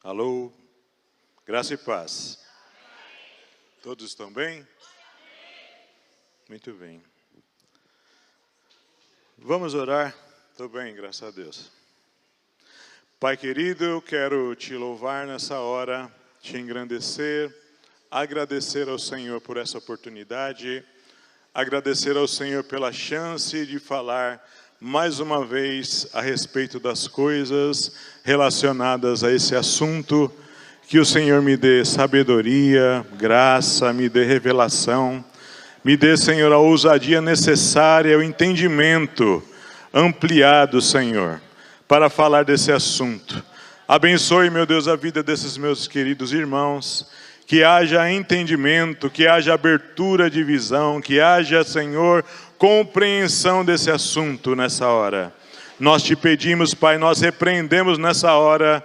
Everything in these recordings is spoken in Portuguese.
Alô, graça e paz. Todos estão bem? Muito bem. Vamos orar? Estou bem, graças a Deus. Pai querido, eu quero te louvar nessa hora, te engrandecer, agradecer ao Senhor por essa oportunidade, agradecer ao Senhor pela chance de falar mais uma vez a respeito das coisas relacionadas a esse assunto. Que o Senhor me dê sabedoria, graça, me dê revelação, me dê, Senhor, a ousadia necessária, o entendimento ampliado, Senhor, para falar desse assunto. Abençoe, meu Deus, a vida desses meus queridos irmãos, que haja entendimento, que haja abertura de visão, que haja, Senhor, compreensão desse assunto nessa hora. Nós te pedimos, Pai, nós repreendemos nessa hora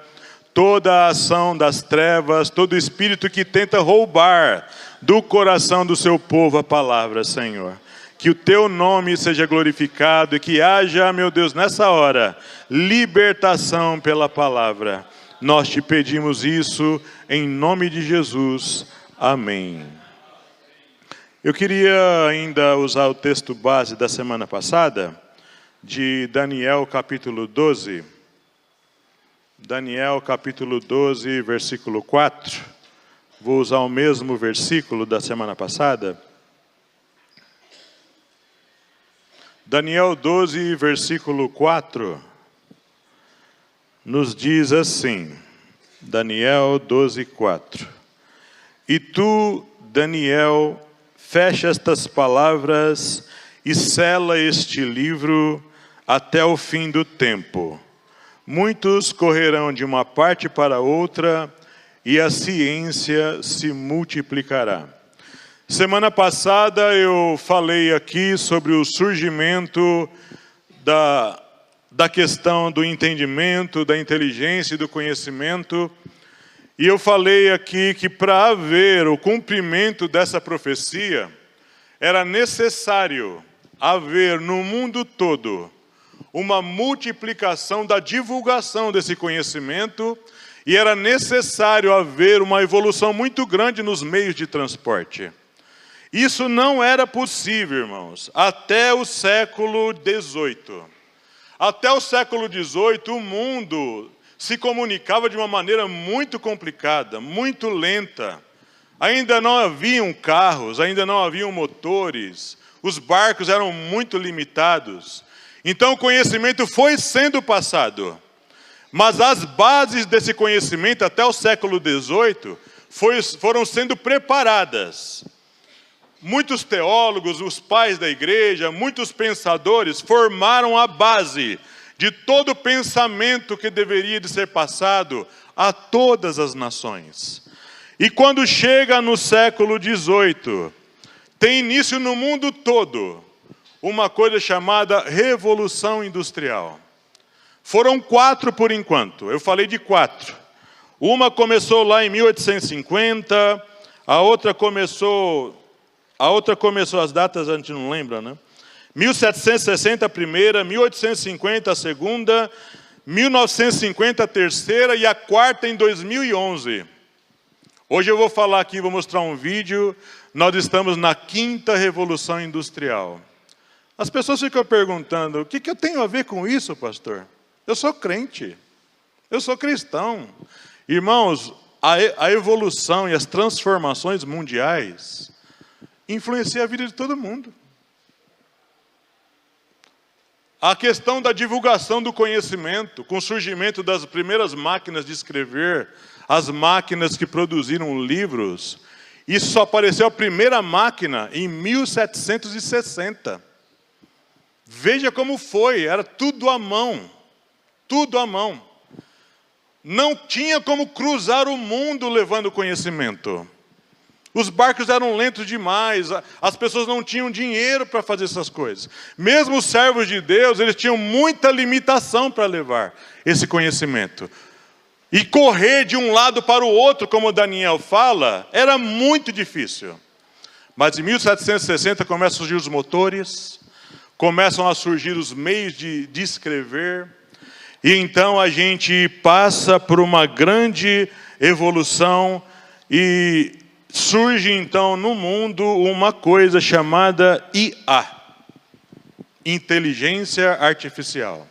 toda a ação das trevas, todo espírito que tenta roubar do coração do seu povo a palavra, Senhor. Que o teu nome seja glorificado e que haja, meu Deus, nessa hora, libertação pela palavra. Nós te pedimos isso em nome de Jesus. Amém. Eu queria ainda usar o texto base da semana passada, de Daniel capítulo 12. Daniel capítulo 12, versículo 4. Vou usar o mesmo versículo da semana passada. Daniel 12, versículo 4, nos diz assim, Daniel 12, 4. E tu, Daniel, fecha estas palavras e sela este livro até o fim do tempo. Muitos correrão de uma parte para outra e a ciência se multiplicará. Semana passada eu falei aqui sobre o surgimento da questão do entendimento, da inteligência e do conhecimento. E eu falei aqui que para haver o cumprimento dessa profecia, era necessário haver no mundo todo uma multiplicação da divulgação desse conhecimento e era necessário haver uma evolução muito grande nos meios de transporte. Isso não era possível, irmãos, até o século XVIII. Até o século XVIII, o mundo se comunicava de uma maneira muito complicada, muito lenta. Ainda não haviam carros, ainda não haviam motores, os barcos eram muito limitados. Então o conhecimento foi sendo passado. Mas as bases desse conhecimento até o século XVIII foram sendo preparadas. Muitos teólogos, os pais da igreja, muitos pensadores formaram a base de todo o pensamento que deveria de ser passado a todas as nações. E quando chega no século XVIII, tem início no mundo todo uma coisa chamada Revolução Industrial. Foram 4 por enquanto, eu falei de 4. Uma começou lá em 1850, a outra começou, as datas a gente não lembra, né? 1760 a primeira, 1850 a segunda, 1950 a terceira e a quarta em 2011. Hoje eu vou falar aqui, vou mostrar um vídeo, nós estamos na 5ª Revolução Industrial. As pessoas ficam perguntando, o que eu tenho a ver com isso, pastor? Eu sou crente, eu sou cristão. Irmãos, a evolução e as transformações mundiais influenciam a vida de todo mundo. A questão da divulgação do conhecimento, com o surgimento das primeiras máquinas de escrever, as máquinas que produziram livros, isso só apareceu a primeira máquina em 1760. Veja como foi, era tudo à mão. Tudo à mão. Não tinha como cruzar o mundo levando conhecimento. Os barcos eram lentos demais, as pessoas não tinham dinheiro para fazer essas coisas. Mesmo os servos de Deus, eles tinham muita limitação para levar esse conhecimento. E correr de um lado para o outro, como Daniel fala, era muito difícil. Mas em 1760 começam a surgir os motores, começam a surgir os meios de escrever. E então a gente passa por uma grande evolução e surge então no mundo uma coisa chamada IA, inteligência artificial.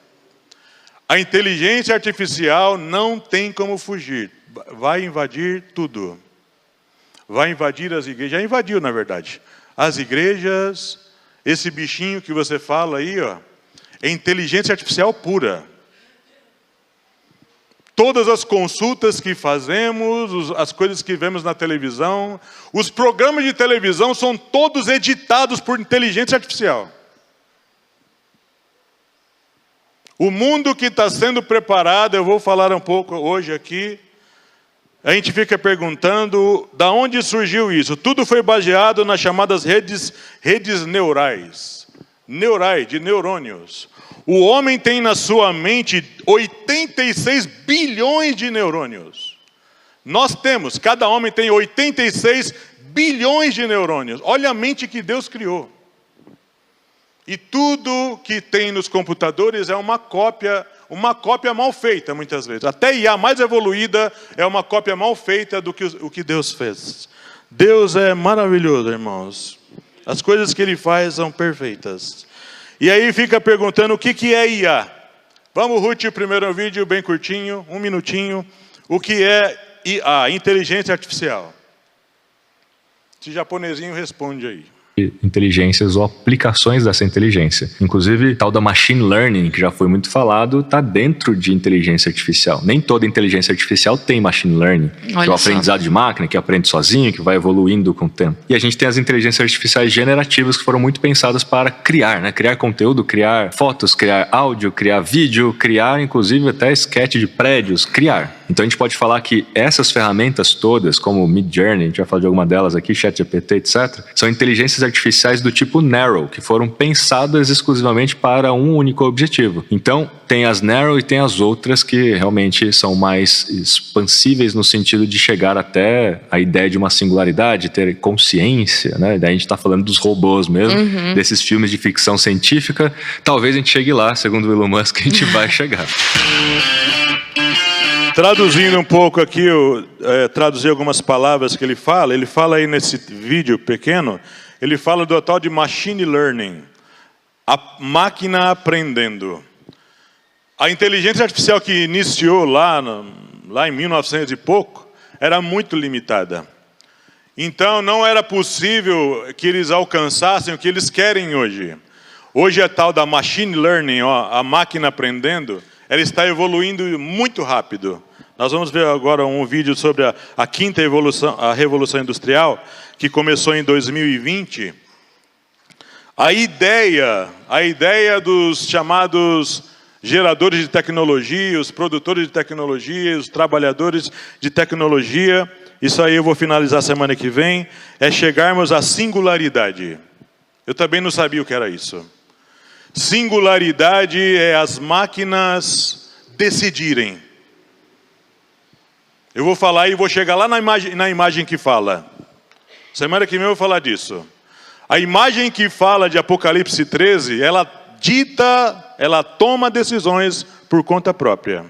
A inteligência artificial não tem como fugir, vai invadir tudo. Vai invadir as igrejas, já invadiu na verdade. As igrejas, esse bichinho que você fala aí, ó, é inteligência artificial pura. Todas as consultas que fazemos, as coisas que vemos na televisão, os programas de televisão são todos editados por inteligência artificial. O mundo que está sendo preparado, eu vou falar um pouco hoje aqui, a gente fica perguntando, da onde surgiu isso? Tudo foi baseado nas chamadas redes neurais, de neurônios. O homem tem na sua mente 86 bilhões de neurônios. Nós temos, cada homem tem 86 bilhões de neurônios. Olha a mente que Deus criou. E tudo que tem nos computadores é uma cópia mal feita, muitas vezes. Até a IA mais evoluída é uma cópia mal feita do que o que Deus fez. Deus é maravilhoso, irmãos. As coisas que Ele faz são perfeitas. E aí fica perguntando o que é IA. Vamos, Ruth, o primeiro vídeo bem curtinho, 1 minutinho. O que é IA, inteligência artificial? Esse japonesinho responde aí. Inteligências ou aplicações dessa inteligência. Inclusive, tal da machine learning, que já foi muito falado, está dentro de inteligência artificial. Nem toda inteligência artificial tem machine learning, que é o aprendizado de máquina, que aprende sozinho, que vai evoluindo com o tempo. E a gente tem as inteligências artificiais generativas que foram muito pensadas para criar, né? Criar conteúdo, criar fotos, criar áudio, criar vídeo, criar inclusive até sketch de prédios, criar. Então a gente pode falar que essas ferramentas todas, como o Midjourney, a gente vai falar de alguma delas aqui, ChatGPT, etc., são inteligências artificiais do tipo Narrow, que foram pensadas exclusivamente para um único objetivo. Então, tem as Narrow e tem as outras que realmente são mais expansíveis no sentido de chegar até a ideia de uma singularidade, ter consciência, né? Daí a gente está falando dos robôs mesmo, desses filmes de ficção científica. Talvez a gente chegue lá, segundo o Elon Musk, a gente vai chegar. Traduzindo um pouco aqui, traduzir algumas palavras que ele fala aí nesse vídeo pequeno, ele fala do tal de machine learning, a máquina aprendendo. A inteligência artificial que iniciou lá em 1900 e pouco, era muito limitada. Então não era possível que eles alcançassem o que eles querem hoje. Hoje a tal da machine learning, a máquina aprendendo, ela está evoluindo muito rápido. Nós vamos ver agora um vídeo sobre a quinta evolução, a Revolução Industrial, que começou em 2020. A ideia dos chamados geradores de tecnologia, os produtores de tecnologia, os trabalhadores de tecnologia, isso aí eu vou finalizar semana que vem, é chegarmos à singularidade. Eu também não sabia o que era isso. Singularidade é as máquinas decidirem. Eu vou falar e vou chegar lá na imagem que fala. Semana que vem eu vou falar disso. A imagem que fala de Apocalipse 13, ela toma decisões por conta própria.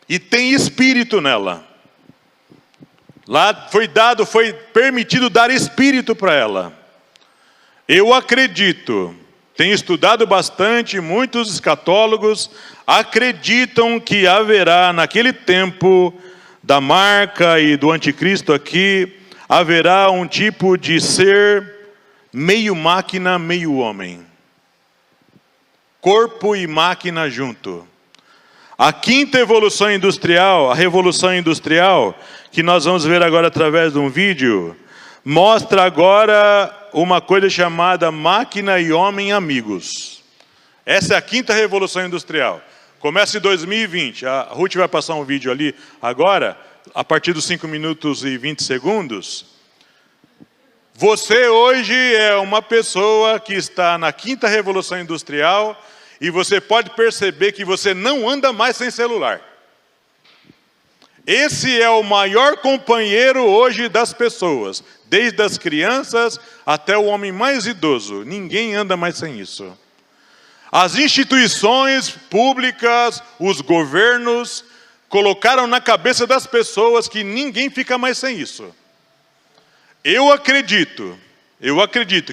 E tem espírito nela. Lá foi permitido dar espírito para ela. Eu acredito, tenho estudado bastante, muitos escatólogos acreditam que haverá naquele tempo da marca e do anticristo aqui, haverá um tipo de ser meio máquina, meio homem. Corpo e máquina junto. A quinta evolução industrial, a revolução industrial, que nós vamos ver agora através de um vídeo, mostra agora uma coisa chamada máquina e homem amigos. Essa é a quinta revolução industrial. Começa em 2020. A Ruth vai passar um vídeo ali agora, a partir dos 5 minutos e 20 segundos. Você hoje é uma pessoa que está na quinta revolução industrial e você pode perceber que você não anda mais sem celular. Esse é o maior companheiro hoje das pessoas, desde as crianças até o homem mais idoso. Ninguém anda mais sem isso. As instituições públicas, os governos, colocaram na cabeça das pessoas que ninguém fica mais sem isso. Eu acredito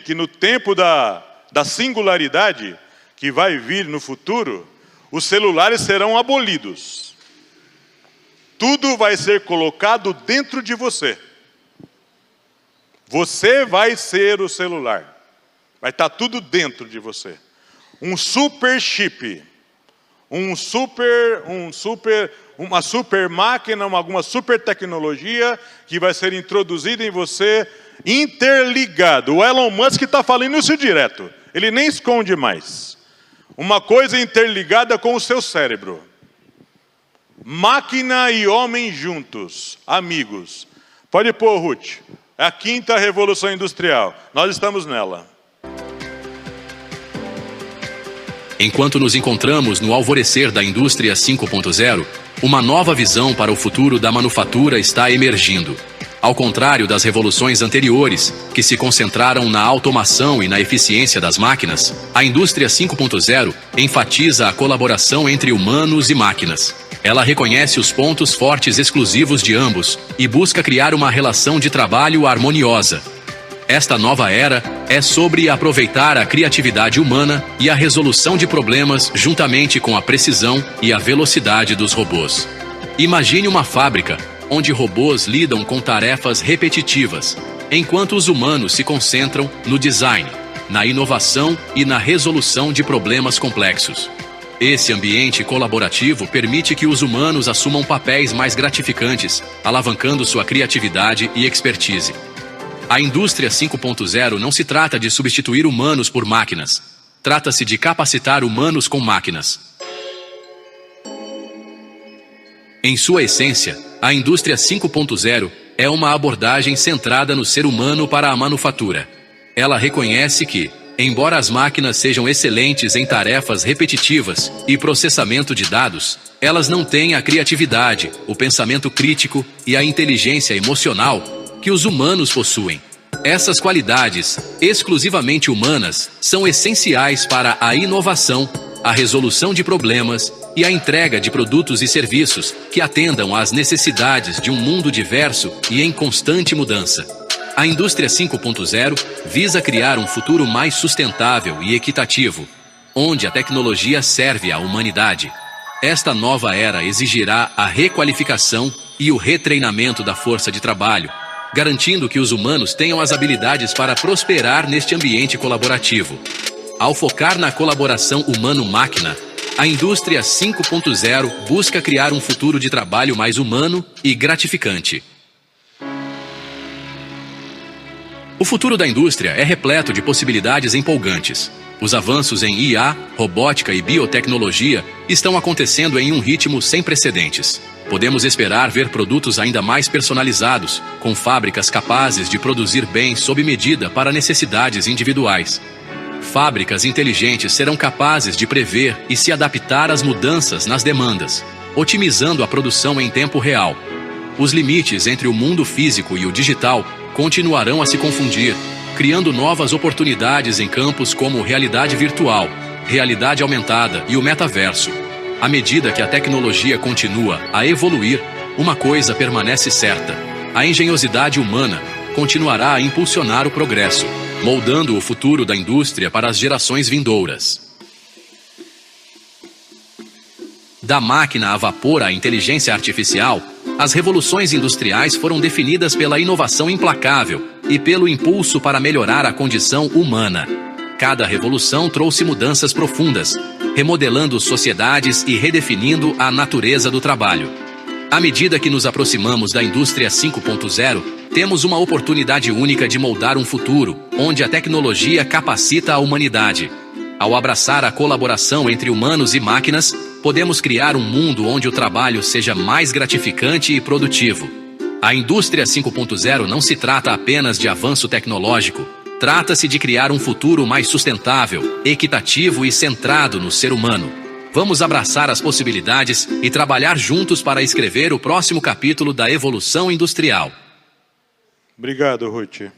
que no tempo da singularidade, que vai vir no futuro, os celulares serão abolidos. Tudo vai ser colocado dentro de você. Você vai ser o celular. Vai estar tudo dentro de você. Um super chip, uma super máquina, alguma super tecnologia que vai ser introduzida em você, interligado. O Elon Musk está falando isso direto. Ele nem esconde mais. Uma coisa interligada com o seu cérebro. Máquina e homem juntos, amigos. Pode pôr, Ruth. É a 5ª Revolução Industrial. Nós estamos nela. Enquanto nos encontramos no alvorecer da indústria 5.0, uma nova visão para o futuro da manufatura está emergindo. Ao contrário das revoluções anteriores, que se concentraram na automação e na eficiência das máquinas, a indústria 5.0 enfatiza a colaboração entre humanos e máquinas. Ela reconhece os pontos fortes exclusivos de ambos e busca criar uma relação de trabalho harmoniosa. Esta nova era é sobre aproveitar a criatividade humana e a resolução de problemas juntamente com a precisão e a velocidade dos robôs. Imagine uma fábrica onde robôs lidam com tarefas repetitivas, enquanto os humanos se concentram no design, na inovação e na resolução de problemas complexos. Esse ambiente colaborativo permite que os humanos assumam papéis mais gratificantes, alavancando sua criatividade e expertise. A indústria 5.0 não se trata de substituir humanos por máquinas. Trata-se de capacitar humanos com máquinas. Em sua essência, a indústria 5.0 é uma abordagem centrada no ser humano para a manufatura. Ela reconhece que, embora as máquinas sejam excelentes em tarefas repetitivas e processamento de dados, elas não têm a criatividade, o pensamento crítico e a inteligência emocional que os humanos possuem. Essas qualidades, exclusivamente humanas, são essenciais para a inovação, a resolução de problemas e a entrega de produtos e serviços que atendam às necessidades de um mundo diverso e em constante mudança. A indústria 5.0 visa criar um futuro mais sustentável e equitativo, onde a tecnologia serve à humanidade. Esta nova era exigirá a requalificação e o retreinamento da força de trabalho, garantindo que os humanos tenham as habilidades para prosperar neste ambiente colaborativo. Ao focar na colaboração humano-máquina, a indústria 5.0 busca criar um futuro de trabalho mais humano e gratificante. O futuro da indústria é repleto de possibilidades empolgantes. Os avanços em IA, robótica e biotecnologia estão acontecendo em um ritmo sem precedentes. Podemos esperar ver produtos ainda mais personalizados, com fábricas capazes de produzir bens sob medida para necessidades individuais. Fábricas inteligentes serão capazes de prever e se adaptar às mudanças nas demandas, otimizando a produção em tempo real. Os limites entre o mundo físico e o digital continuarão a se confundir, criando novas oportunidades em campos como realidade virtual, realidade aumentada e o metaverso. À medida que a tecnologia continua a evoluir, uma coisa permanece certa: a engenhosidade humana continuará a impulsionar o progresso, moldando o futuro da indústria para as gerações vindouras. Da máquina a vapor à inteligência artificial, as revoluções industriais foram definidas pela inovação implacável e pelo impulso para melhorar a condição humana. Cada revolução trouxe mudanças profundas, remodelando sociedades e redefinindo a natureza do trabalho. À medida que nos aproximamos da indústria 5.0, temos uma oportunidade única de moldar um futuro onde a tecnologia capacita a humanidade. Ao abraçar a colaboração entre humanos e máquinas, podemos criar um mundo onde o trabalho seja mais gratificante e produtivo. A indústria 5.0 não se trata apenas de avanço tecnológico. Trata-se de criar um futuro mais sustentável, equitativo e centrado no ser humano. Vamos abraçar as possibilidades e trabalhar juntos para escrever o próximo capítulo da evolução industrial. Obrigado, Ruth.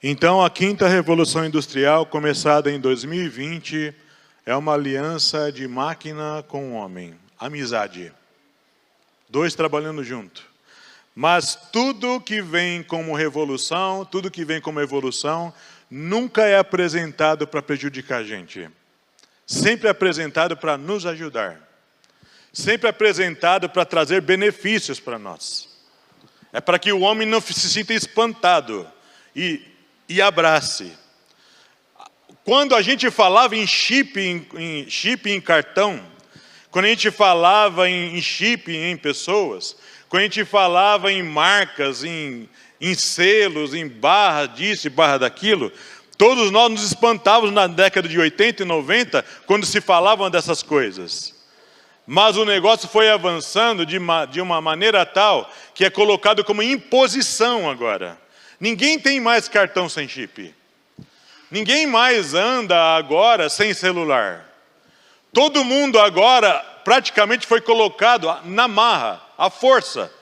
Então, a 5ª Revolução Industrial, começada em 2020, é uma aliança de máquina com o homem, amizade. Dois trabalhando junto. Mas tudo que vem como revolução, tudo que vem como evolução, nunca é apresentado para prejudicar a gente. Sempre é apresentado para nos ajudar. Sempre é apresentado para trazer benefícios para nós. É para que o homem não se sinta espantado e abrace. Quando a gente falava em chip em cartão, quando a gente falava em chip em pessoas, quando a gente falava em marcas, em selos, em barra disso e barra daquilo, todos nós nos espantávamos na década de 80 e 90 quando se falavam dessas coisas. Mas o negócio foi avançando de uma maneira tal que é colocado como imposição agora. Ninguém tem mais cartão sem chip. Ninguém mais anda agora sem celular. Todo mundo agora praticamente foi colocado na marra, à força,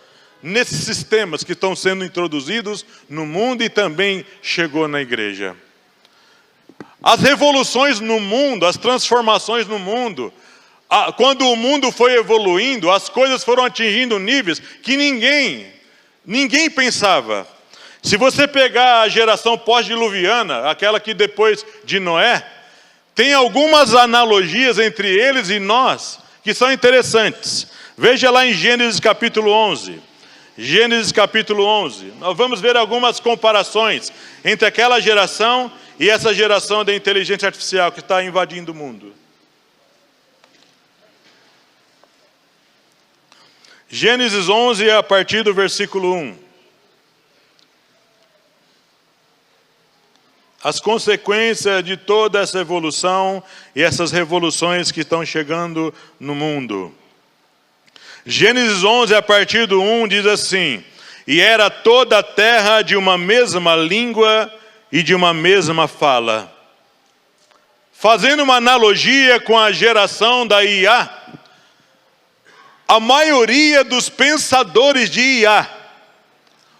nesses sistemas que estão sendo introduzidos no mundo e também chegou na igreja. As revoluções no mundo, as transformações no mundo, quando o mundo foi evoluindo, as coisas foram atingindo níveis que ninguém pensava. Se você pegar a geração pós-diluviana, aquela que depois de Noé, tem algumas analogias entre eles e nós que são interessantes. Veja lá em Gênesis capítulo 11. Gênesis capítulo 11. Nós vamos ver algumas comparações entre aquela geração e essa geração da inteligência artificial que está invadindo o mundo. Gênesis 11, a partir do versículo 1. As consequências de toda essa evolução e essas revoluções que estão chegando no mundo. Gênesis 11, a partir do 1, diz assim: e era toda a terra de uma mesma língua e de uma mesma fala. Fazendo uma analogia com a geração da IA, a maioria dos pensadores de IA,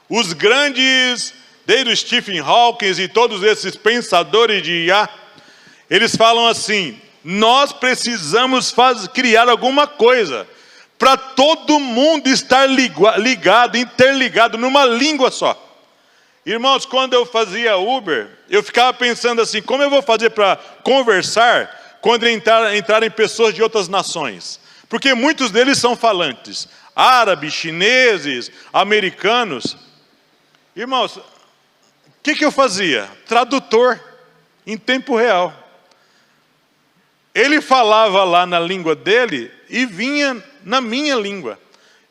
os grandes, desde o Stephen Hawking e todos esses pensadores de IA, eles falam assim: nós precisamos criar alguma coisa para todo mundo estar ligado, interligado numa língua só. Irmãos, quando eu fazia Uber, eu ficava pensando assim: como eu vou fazer para conversar quando entrarem pessoas de outras nações? Porque muitos deles são falantes, árabes, chineses, americanos. Irmãos, o que eu fazia? Tradutor, em tempo real. Ele falava lá na língua dele e vinha na minha língua.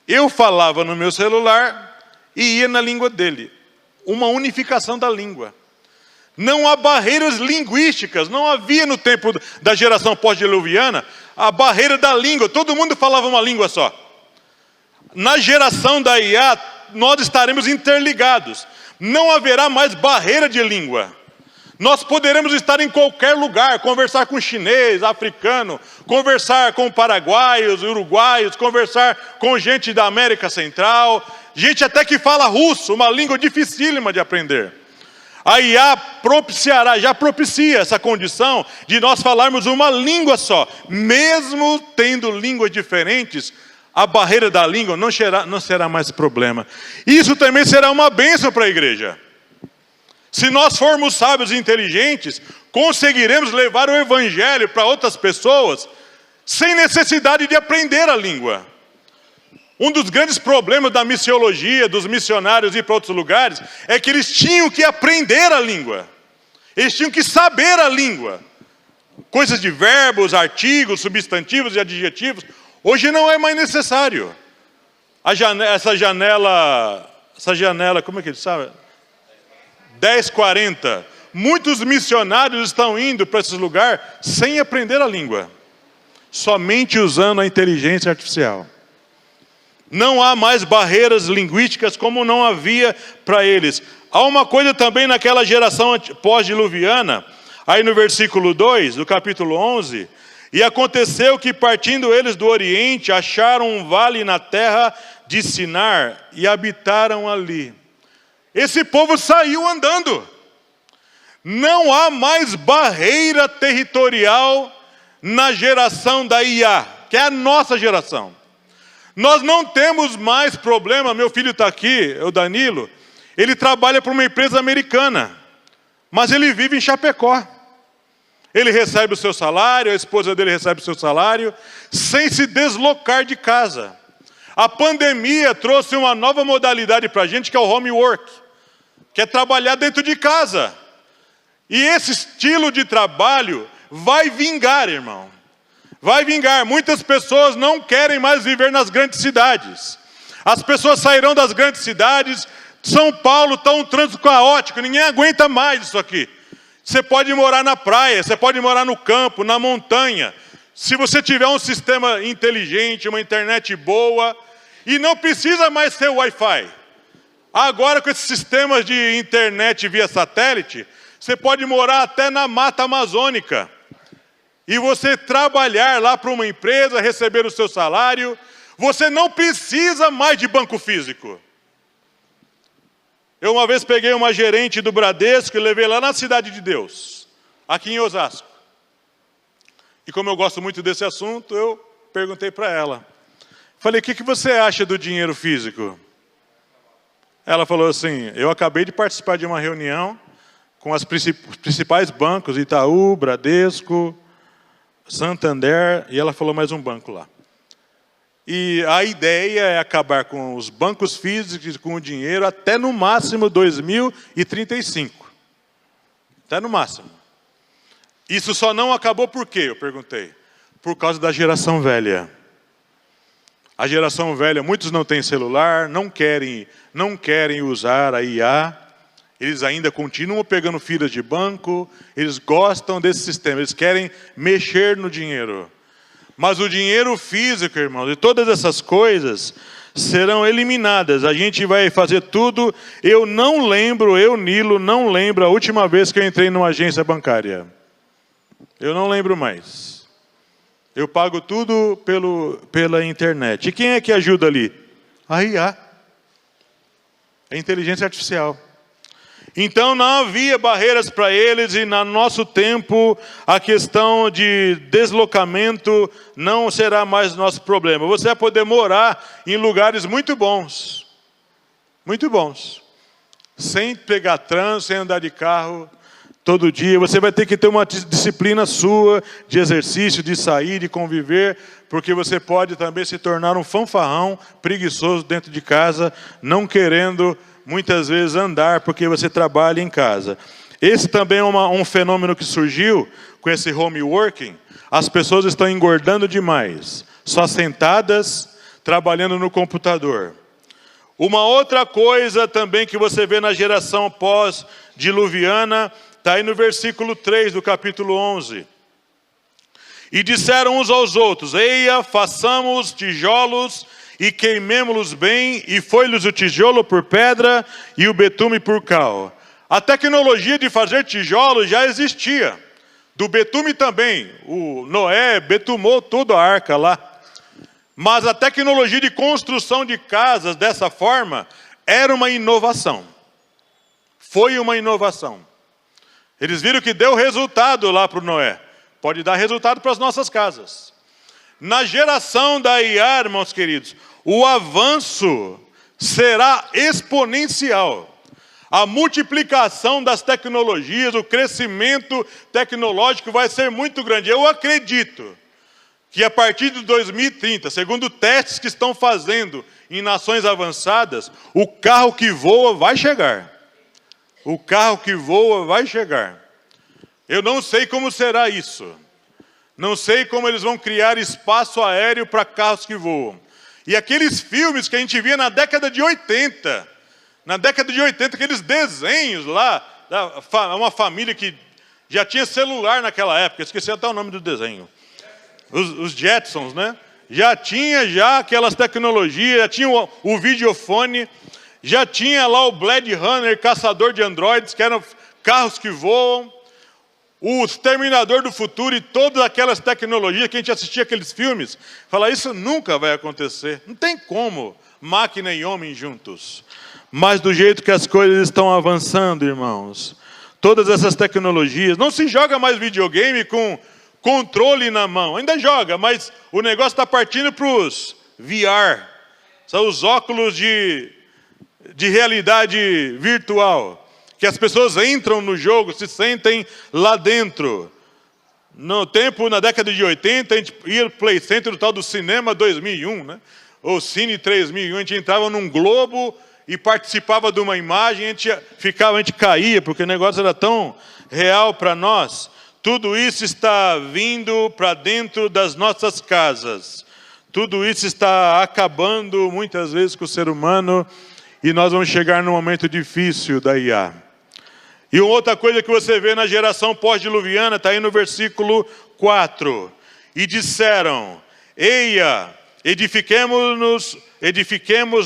Eu falava no meu celular e ia na língua dele. Uma unificação da língua. Não há barreiras linguísticas, não havia no tempo da geração pós-diluviana a barreira da língua, todo mundo falava uma língua só. Na geração da IA, nós estaremos interligados, não haverá mais barreira de língua. Nós poderemos estar em qualquer lugar, conversar com chinês, africano, conversar com paraguaios, uruguaios, conversar com gente da América Central, gente até que fala russo, uma língua dificílima de aprender. A IA já propicia essa condição de nós falarmos uma língua só. Mesmo tendo línguas diferentes, a barreira da língua não será mais problema. Isso também será uma bênção para a igreja. Se nós formos sábios e inteligentes, conseguiremos levar o evangelho para outras pessoas sem necessidade de aprender a língua. Um dos grandes problemas da missiologia, dos missionários ir para outros lugares, é que eles tinham que aprender a língua. Eles tinham que saber a língua. Coisas de verbos, artigos, substantivos e adjetivos. Hoje não é mais necessário. Essa janela, como é que ele sabe? 1040. Muitos missionários estão indo para esses lugares sem aprender a língua. Somente usando a inteligência artificial. Não há mais barreiras linguísticas como não havia para eles. Há uma coisa também naquela geração pós-diluviana, aí no versículo 2 do capítulo 11, e aconteceu que partindo eles do Oriente, acharam um vale na terra de Sinar e habitaram ali. Esse povo saiu andando. Não há mais barreira territorial na geração da IA, que é a nossa geração. Nós não temos mais problema, meu filho está aqui, o Danilo, ele trabalha para uma empresa americana, mas ele vive em Chapecó. Ele recebe o seu salário, a esposa dele recebe o seu salário, sem se deslocar de casa. A pandemia trouxe uma nova modalidade para a gente, que é o home work, que é trabalhar dentro de casa. E esse estilo de trabalho vai vingar, irmão. Vai vingar. Muitas pessoas não querem mais viver nas grandes cidades. As pessoas sairão das grandes cidades. São Paulo está um trânsito caótico, ninguém aguenta mais isso aqui. Você pode morar na praia, você pode morar no campo, na montanha. Se você tiver um sistema inteligente, uma internet boa, e não precisa mais ter Wi-Fi. Agora, com esses sistemas de internet via satélite, você pode morar até na mata amazônica. E você trabalhar lá para uma empresa, receber o seu salário. Você não precisa mais de banco físico. Eu uma vez peguei uma gerente do Bradesco e levei lá na Cidade de Deus, aqui em Osasco. E como eu gosto muito desse assunto, eu perguntei para ela. Falei, o que você acha do dinheiro físico? Ela falou assim, eu acabei de participar de uma reunião com os principais bancos, Itaú, Bradesco, Santander, e ela falou mais um banco lá. E a ideia é acabar com os bancos físicos, com o dinheiro, até no máximo 2035. Até no máximo. Isso só não acabou por quê? Eu perguntei. Por causa da geração velha. A geração velha, muitos não têm celular, não querem usar a IA. Eles ainda continuam pegando filas de banco, eles gostam desse sistema, eles querem mexer no dinheiro. Mas o dinheiro físico, irmãos, e todas essas coisas serão eliminadas. A gente vai fazer tudo. Eu não lembro, Nilo, não lembro a última vez que eu entrei numa agência bancária. Eu não lembro mais. Eu pago tudo pela internet. E quem é que ajuda ali? A IA. A inteligência artificial. Então não havia barreiras para eles e no nosso tempo a questão de deslocamento não será mais nosso problema. Você vai poder morar em lugares muito bons, sem pegar trânsito, sem andar de carro todo dia. Você vai ter que ter uma disciplina sua de exercício, de sair, de conviver, porque você pode também se tornar um fanfarrão preguiçoso dentro de casa, não querendo muitas vezes andar porque você trabalha em casa. Esse também é um fenômeno que surgiu com esse home working. As pessoas estão engordando demais, só sentadas, trabalhando no computador. Uma outra coisa também que você vê na geração pós-diluviana, está aí no versículo 3 do capítulo 11. E disseram uns aos outros, eia, façamos tijolos e queimemo-los bem, e foi-lhes o tijolo por pedra e o betume por cal. A tecnologia de fazer tijolos já existia. Do betume também. O Noé betumou toda a arca lá. Mas a tecnologia de construção de casas dessa forma era uma inovação. Foi uma inovação. Eles viram que deu resultado lá para o Noé. Pode dar resultado para as nossas casas. Na geração da IA, irmãos queridos, o avanço será exponencial. A multiplicação das tecnologias, o crescimento tecnológico vai ser muito grande. Eu acredito que a partir de 2030, segundo testes que estão fazendo em nações avançadas, o carro que voa vai chegar. O carro que voa vai chegar. Eu não sei como será isso. Não sei como eles vão criar espaço aéreo para carros que voam. E aqueles filmes que a gente via na década de 80, aqueles desenhos lá, uma família que já tinha celular naquela época, esqueci até o nome do desenho. Os Jetsons, né? Já tinha aquelas tecnologias, já tinha o videofone, já tinha lá o Blade Runner, caçador de androides, que eram carros que voam. O Exterminador do Futuro e todas aquelas tecnologias que a gente assistia aqueles filmes, fala, isso nunca vai acontecer. Não tem como máquina e homem juntos. Mas do jeito que as coisas estão avançando, irmãos, todas essas tecnologias, não se joga mais videogame com controle na mão. Ainda joga, mas o negócio está partindo para os VR. São os óculos de realidade virtual. Que as pessoas entram no jogo, se sentem lá dentro. Na década de 80, a gente ia para o Play Center do tal do Cinema 2001, né? Ou Cine 3001, a gente entrava num globo e participava de uma imagem, a gente caía, porque o negócio era tão real para nós. Tudo isso está vindo para dentro das nossas casas. Tudo isso está acabando muitas vezes com o ser humano e nós vamos chegar num momento difícil da IA. E outra coisa que você vê na geração pós-diluviana, está aí no versículo 4. E disseram, eia, edifiquemos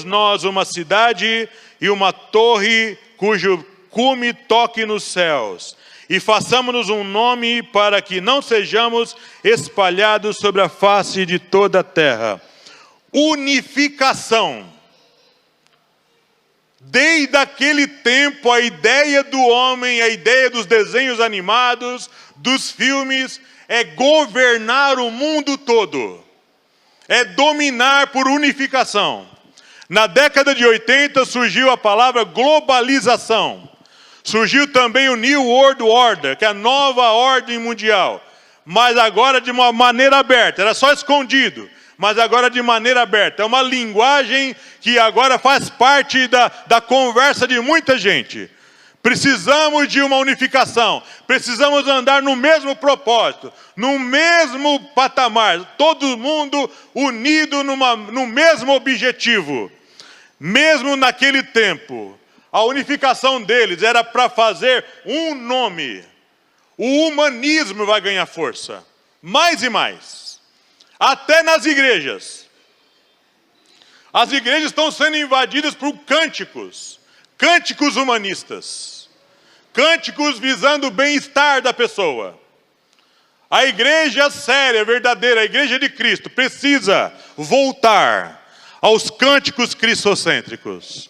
nós uma cidade e uma torre cujo cume toque nos céus. E façamos-nos um nome para que não sejamos espalhados sobre a face de toda a terra. Unificação. Desde aquele tempo, a ideia do homem, a ideia dos desenhos animados, dos filmes, é governar o mundo todo. É dominar por unificação. Na década de 80 surgiu a palavra globalização. Surgiu também o New World Order, que é a nova ordem mundial. Mas agora de uma maneira aberta, era só escondido. Mas agora de maneira aberta. É uma linguagem que agora faz parte da conversa de muita gente. Precisamos de uma unificação. Precisamos andar no mesmo propósito, no mesmo patamar. Todo mundo unido no mesmo objetivo. Mesmo naquele tempo, a unificação deles era para fazer um nome. O humanismo vai ganhar força. Mais e mais. Até nas igrejas. As igrejas estão sendo invadidas por cânticos. Cânticos humanistas. Cânticos visando o bem-estar da pessoa. A igreja séria, verdadeira, a igreja de Cristo, precisa voltar aos cânticos cristocêntricos.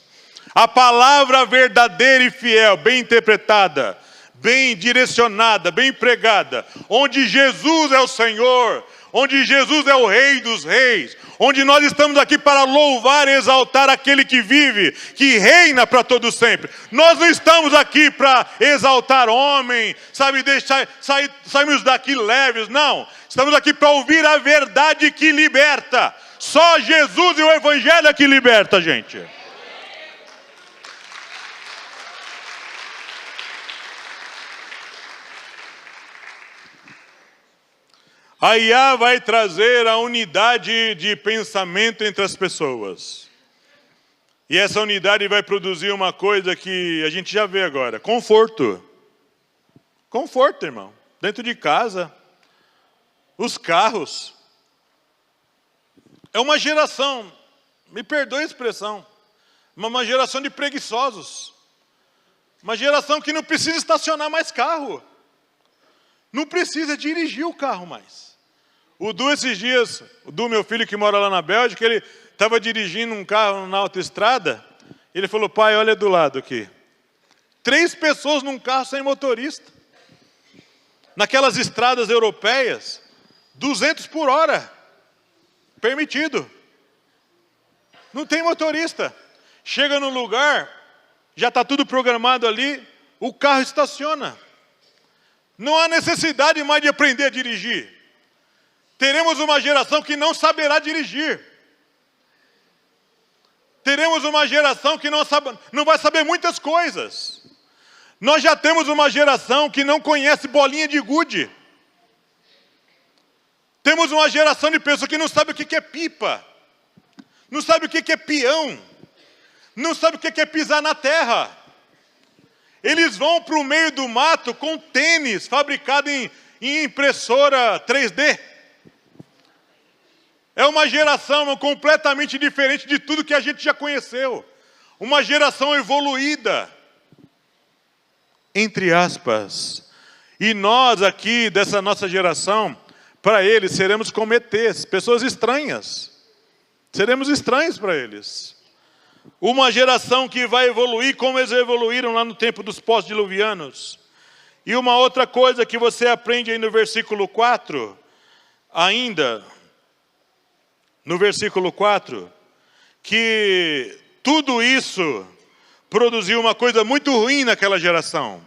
A palavra verdadeira e fiel, bem interpretada, bem direcionada, bem pregada, onde Jesus é o Senhor, onde Jesus é o Rei dos Reis, onde nós estamos aqui para louvar e exaltar aquele que vive, que reina para todo sempre. Nós não estamos aqui para exaltar homem, sabe, saímos daqui leves, não. Estamos aqui para ouvir a verdade que liberta. Só Jesus e o Evangelho é que liberta, gente. A IA vai trazer a unidade de pensamento entre as pessoas. E essa unidade vai produzir uma coisa que a gente já vê agora. Conforto. Conforto, irmão. Dentro de casa. Os carros. É uma geração, me perdoe a expressão, uma geração de preguiçosos. Uma geração que não precisa estacionar mais carro. Não precisa dirigir o carro mais. O Du, esses dias, o Du, meu filho que mora lá na Bélgica, ele estava dirigindo um carro na autoestrada. Ele falou, pai, olha do lado aqui. 3 pessoas num carro sem motorista. Naquelas estradas europeias, 200 por hora. Permitido. Não tem motorista. Chega no lugar, já está tudo programado ali, o carro estaciona. Não há necessidade mais de aprender a dirigir. Teremos uma geração que não saberá dirigir. Teremos uma geração que não vai saber muitas coisas. Nós já temos uma geração que não conhece bolinha de gude. Temos uma geração de pessoas que não sabe o que é pipa. Não sabe o que é peão. Não sabe o que é pisar na terra. Eles vão para o meio do mato com tênis fabricado em impressora 3D. É uma geração completamente diferente de tudo que a gente já conheceu. Uma geração evoluída. Entre aspas. E nós aqui, dessa nossa geração, para eles seremos como ETs, pessoas estranhas. Seremos estranhos para eles. Uma geração que vai evoluir como eles evoluíram lá no tempo dos pós-diluvianos. E uma outra coisa que você aprende aí no versículo 4, ainda, no versículo 4, que tudo isso produziu uma coisa muito ruim naquela geração: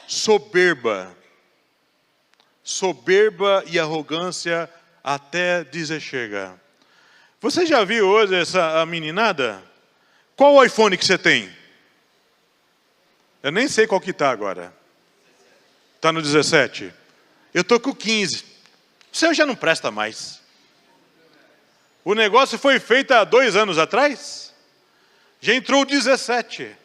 soberba. Soberba e arrogância até dizer chega. Você já viu hoje a meninada? Qual o iPhone que você tem? Eu nem sei qual que está agora. Está no 17? Eu estou com o 15. O seu já não presta mais. O negócio foi feito há 2 anos atrás. Já entrou o 17.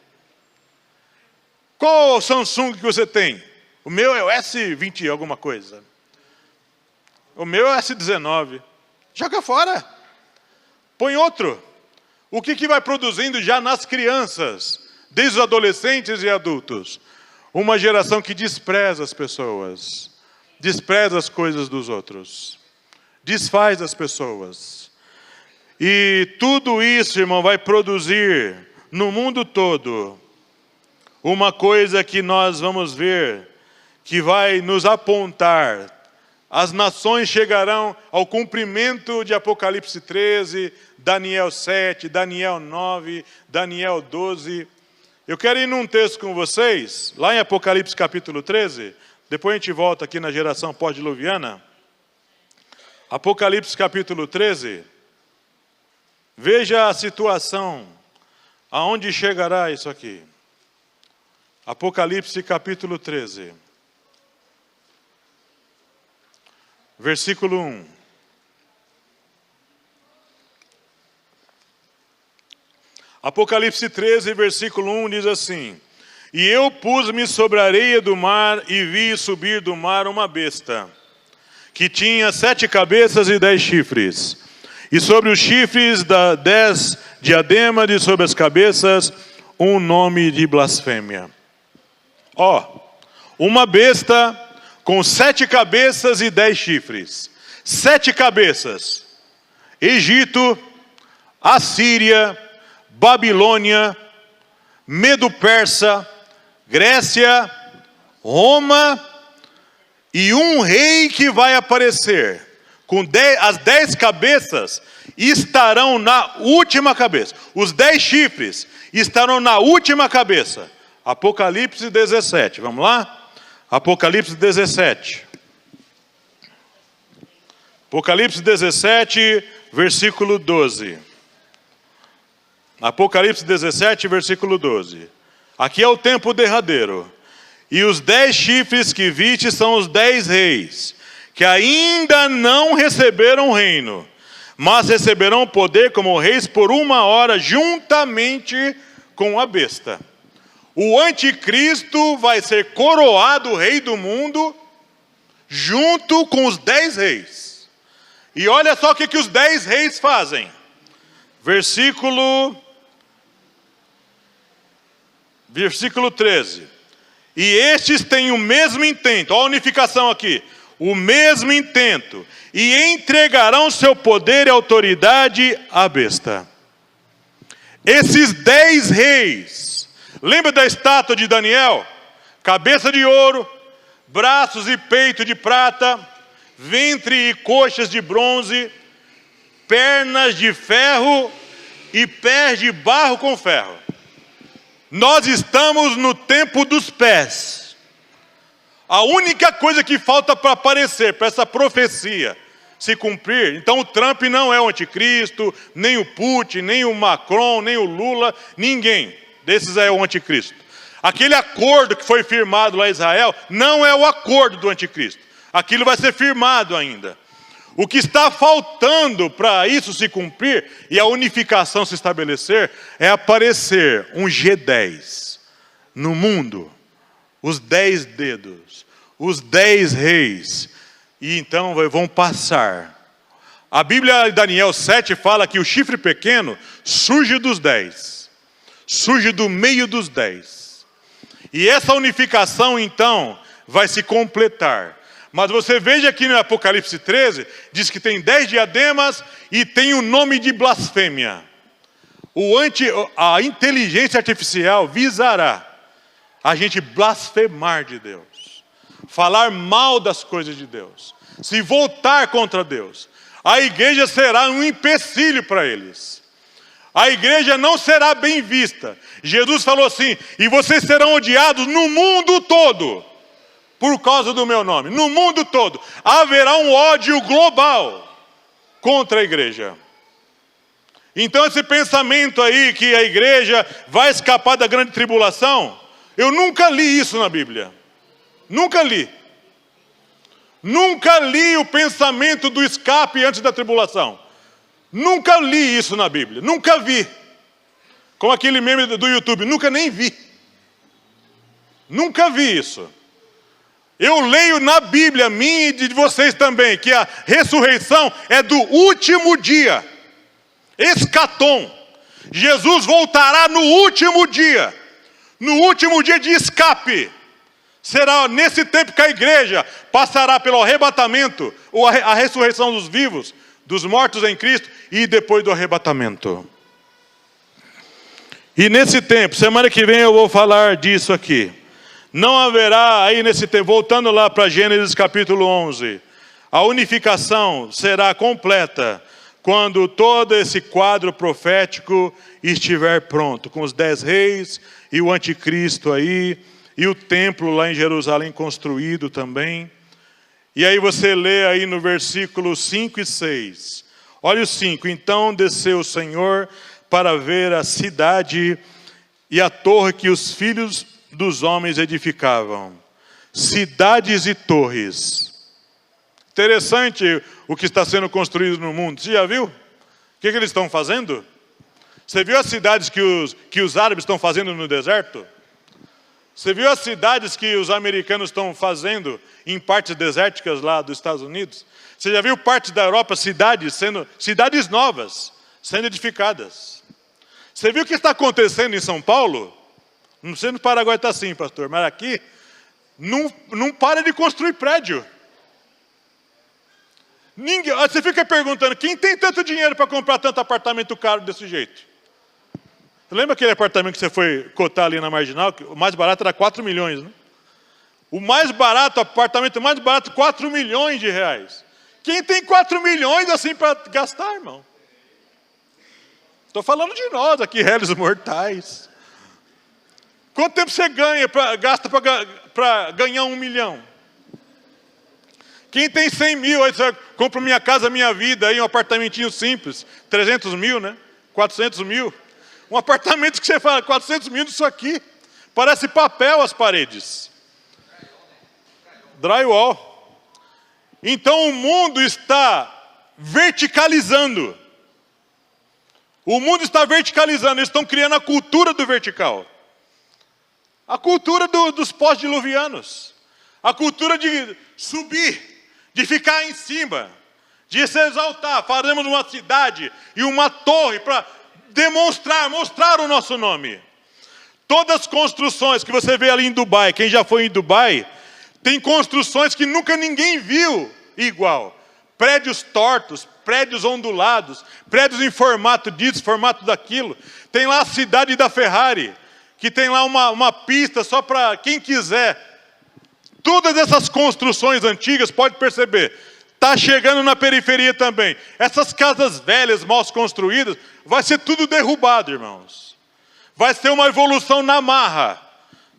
Qual o Samsung que você tem? O meu é o S20 alguma coisa. O meu é o S19. Joga fora. Põe outro. O que vai produzindo já nas crianças, desde os adolescentes e adultos? Uma geração que despreza as pessoas, despreza as coisas dos outros, desfaz as pessoas. E tudo isso, irmão, vai produzir no mundo todo uma coisa que nós vamos ver, que vai nos apontar. As nações chegarão ao cumprimento de Apocalipse 13, Daniel 7, Daniel 9, Daniel 12. Eu quero ir num texto com vocês, lá em Apocalipse capítulo 13, depois a gente volta aqui na geração pós-diluviana. Apocalipse capítulo 13, veja a situação, aonde chegará isso aqui. Apocalipse capítulo 13. Versículo 1. Apocalipse 13, versículo 1 diz assim: E eu pus-me sobre a areia do mar e vi subir do mar uma besta, que tinha 7 cabeças e 10 chifres. E sobre os chifres 10 diademas e sobre as cabeças um nome de blasfêmia. Uma besta com 7 cabeças e 10 chifres. 7 cabeças: Egito, Assíria, Babilônia, Medo-Persa, Grécia, Roma, e um rei que vai aparecer. As 10 cabeças estarão na última cabeça. Os 10 chifres estarão na última cabeça. Apocalipse 17, vamos lá? Apocalipse 17. Apocalipse 17, versículo 12. Apocalipse 17, versículo 12. Aqui é o tempo derradeiro. E os 10 chifres que viste são os 10 reis, que ainda não receberam reino, mas receberão poder como reis por 1 hora, juntamente com a besta. O anticristo vai ser coroado rei do mundo, junto com os 10 reis. E olha só o que os 10 reis fazem. Versículo 13. E estes têm o mesmo intento, olha a unificação aqui, o mesmo intento, e entregarão seu poder e autoridade à besta. Esses 10 reis, lembra da estátua de Daniel? Cabeça de ouro, braços e peito de prata, ventre e coxas de bronze, pernas de ferro e pés de barro com ferro. Nós estamos no tempo dos pés. A única coisa que falta para aparecer, para essa profecia se cumprir, então o Trump não é o anticristo, nem o Putin, nem o Macron, nem o Lula, ninguém desses é o anticristo. Aquele acordo que foi firmado lá em Israel não é o acordo do anticristo. Aquilo vai ser firmado ainda. O que está faltando para isso se cumprir e a unificação se estabelecer é aparecer um G10 no mundo, os 10 dedos, os 10 reis, e então vão passar. A Bíblia em Daniel 7 fala que o chifre pequeno surge dos 10, surge do meio dos 10. E essa unificação então vai se completar. Mas você veja aqui no Apocalipse 13, diz que tem 10 diademas e tem o nome de blasfêmia. A inteligência artificial visará a gente blasfemar de Deus. falar mal das coisas de Deus, se voltar contra Deus, a igreja será um empecilho para eles. A igreja não será bem vista. Jesus falou assim: e vocês serão odiados no mundo todo, por causa do meu nome. No mundo todo. Haverá um ódio global contra a igreja. Então esse pensamento aí que a igreja vai escapar da grande tribulação, eu nunca li isso na Bíblia. Nunca li. Nunca li o pensamento do escape antes da tribulação. Nunca li isso na Bíblia. Nunca vi. Como aquele meme do YouTube. Nunca nem vi. Nunca vi isso. Eu leio na Bíblia, minha e de vocês também, que a ressurreição é do último dia. Escatom. Jesus voltará no último dia. No último dia de escape. Será nesse tempo que a igreja passará pelo arrebatamento, ou a ressurreição dos vivos, dos mortos em Cristo, e depois do arrebatamento. E nesse tempo, semana que vem eu vou falar disso aqui. Não haverá aí nesse tempo, voltando lá para Gênesis capítulo 11, a unificação será completa quando todo esse quadro profético estiver pronto, com os 10 reis e o anticristo aí, e o templo lá em Jerusalém construído também. E aí você lê aí no versículo 5 e 6. Olha o 5. Então desceu o Senhor para ver a cidade e a torre que os filhos dos homens edificavam. Cidades e torres. Interessante o que está sendo construído no mundo. Você já viu? O que eles estão fazendo? Você viu as cidades que os árabes estão fazendo no deserto? Você viu as cidades que os americanos estão fazendo em partes desérticas lá dos Estados Unidos? Você já viu parte da Europa, cidades novas, sendo edificadas? Você viu o que está acontecendo em São Paulo? Não sei no Paraguai está assim, pastor, mas aqui não para de construir prédio. Ninguém, você fica perguntando, quem tem tanto dinheiro para comprar tanto apartamento caro desse jeito? Lembra aquele apartamento que você foi cotar ali na Marginal? O mais barato era 4 milhões, né? O mais barato, o apartamento mais barato, 4 milhões de reais. Quem tem 4 milhões assim para gastar, irmão? Estou falando de nós aqui, réis mortais. Quanto tempo você gasta para ganhar 1 milhão? Quem tem 100 mil, aí você compra Minha Casa Minha Vida, aí um apartamentinho simples, 300 mil, né? 400 mil. Um apartamento que você fala, 400 mil disso aqui. Parece papel as paredes. Drywall. Então o mundo está verticalizando. O mundo está verticalizando. Eles estão criando a cultura do vertical. A cultura dos pós-diluvianos. A cultura de subir, de ficar em cima, de se exaltar. Faremos uma cidade e uma torre para mostrar o nosso nome. Todas as construções que você vê ali em Dubai, quem já foi em Dubai, tem construções que nunca ninguém viu igual. Prédios tortos, prédios ondulados, prédios em formato disso, formato daquilo. Tem lá a cidade da Ferrari, que tem lá uma pista só para quem quiser. Todas essas construções antigas, pode perceber, está chegando na periferia também. Essas casas velhas, mal construídas, vai ser tudo derrubado, irmãos. Vai ser uma evolução na marra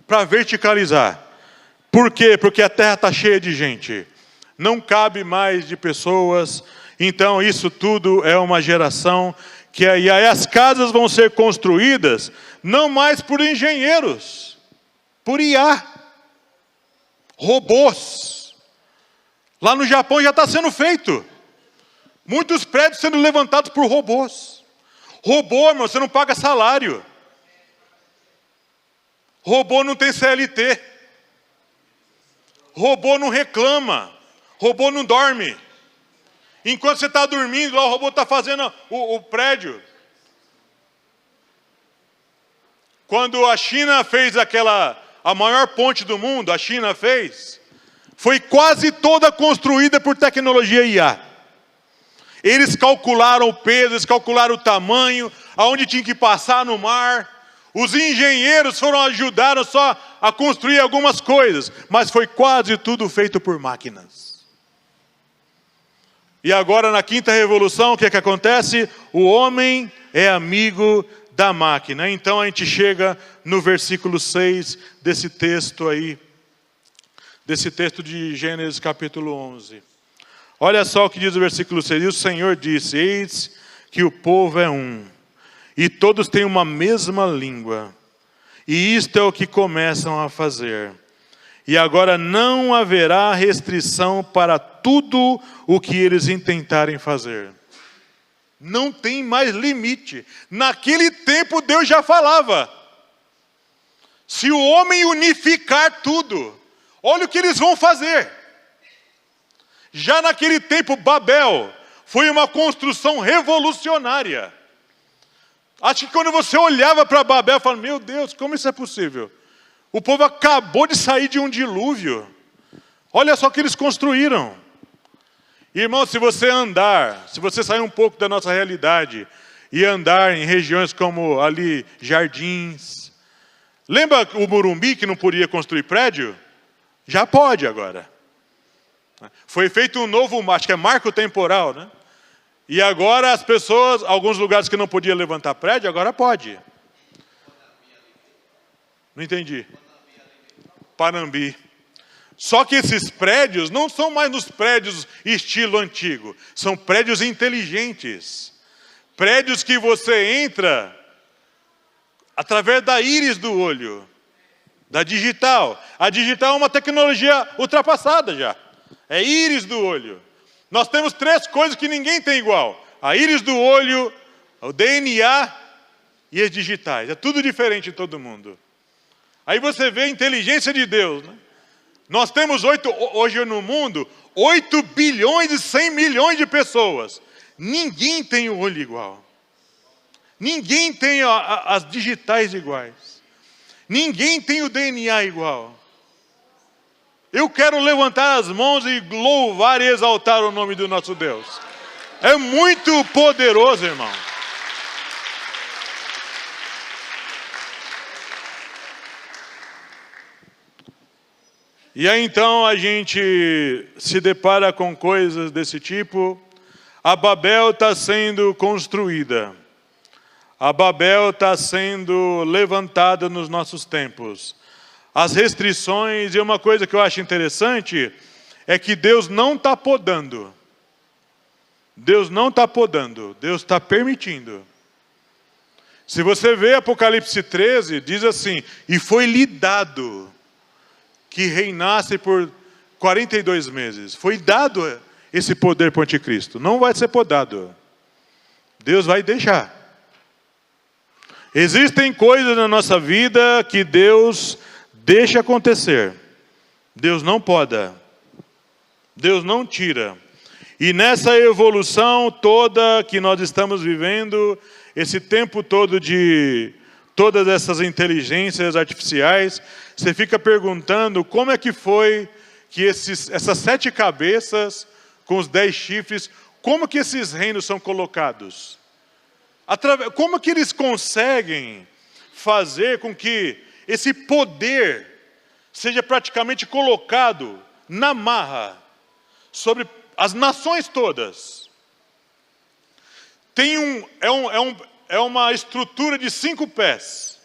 para verticalizar. Por quê? Porque a terra está cheia de gente. Não cabe mais de pessoas. Então isso tudo é uma geração que aí as casas vão ser construídas não mais por engenheiros, por IA, robôs. Lá no Japão já está sendo feito. Muitos prédios sendo levantados por robôs. Robô, irmão, você não paga salário. Robô não tem CLT. Robô não reclama. Robô não dorme. Enquanto você está dormindo, lá o robô está fazendo o prédio. Quando a China fez a maior ponte do mundo, a China fez, foi quase toda construída por tecnologia IA. Eles calcularam o peso, eles calcularam o tamanho, aonde tinha que passar no mar, Os engenheiros ajudaram só a construir algumas coisas, mas foi quase tudo feito por máquinas. E agora na quinta revolução, o que acontece? O homem é amigo da máquina. Então a gente chega no versículo 6 desse texto aí, desse texto de Gênesis capítulo 11. Olha só o que diz o versículo 6. E o Senhor disse: eis que o povo é um, e todos têm uma mesma língua. E isto é o que começam a fazer. E agora não haverá restrição para tudo o que eles intentarem fazer. Não tem mais limite. Naquele tempo Deus já falava: se o homem unificar tudo, olha o que eles vão fazer. Já naquele tempo Babel foi uma construção revolucionária. Acho que quando você olhava para Babel, falava: meu Deus, como isso é possível? O povo acabou de sair de um dilúvio. Olha só o que eles construíram. Irmão, se você sair um pouco da nossa realidade e andar em regiões como ali, Jardins. Lembra o Morumbi que não podia construir prédio? Já pode agora. Foi feito um novo, acho que é marco temporal, né? E agora as pessoas, alguns lugares que não podiam levantar prédio, agora pode. Não entendi. Panambi. Só que esses prédios não são mais nos prédios estilo antigo. São prédios inteligentes. Prédios que você entra através da íris do olho. Da digital. A digital é uma tecnologia ultrapassada já. É íris do olho. Nós temos 3 coisas que ninguém tem igual. A íris do olho, o DNA e as digitais. É tudo diferente em todo mundo. Aí você vê a inteligência de Deus, né? Nós temos hoje no mundo 8 bilhões e 100 milhões de pessoas. Ninguém tem o olho igual. Ninguém tem as digitais iguais. Ninguém tem o DNA igual. Eu quero levantar as mãos e louvar e exaltar o nome do nosso Deus. É muito poderoso, irmão. E aí então a gente se depara com coisas desse tipo. A Babel está sendo construída. A Babel está sendo levantada nos nossos tempos. As restrições, e uma coisa que eu acho interessante, é que Deus não está podando. Deus não está podando, Deus está permitindo. Se você vê Apocalipse 13, diz assim: e foi-lhe dado que reinasse por 42 meses. Foi dado esse poder para o anticristo. Não vai ser podado. Deus vai deixar. Existem coisas na nossa vida que Deus deixa acontecer. Deus não poda. Deus não tira. E nessa evolução toda que nós estamos vivendo, esse tempo todo de todas essas inteligências artificiais, você fica perguntando como é que foi que essas 7 cabeças com os 10 chifres, como que esses reinos são colocados? Como que eles conseguem fazer com que esse poder seja praticamente colocado na marra sobre as nações todas? É uma estrutura de 5 pés.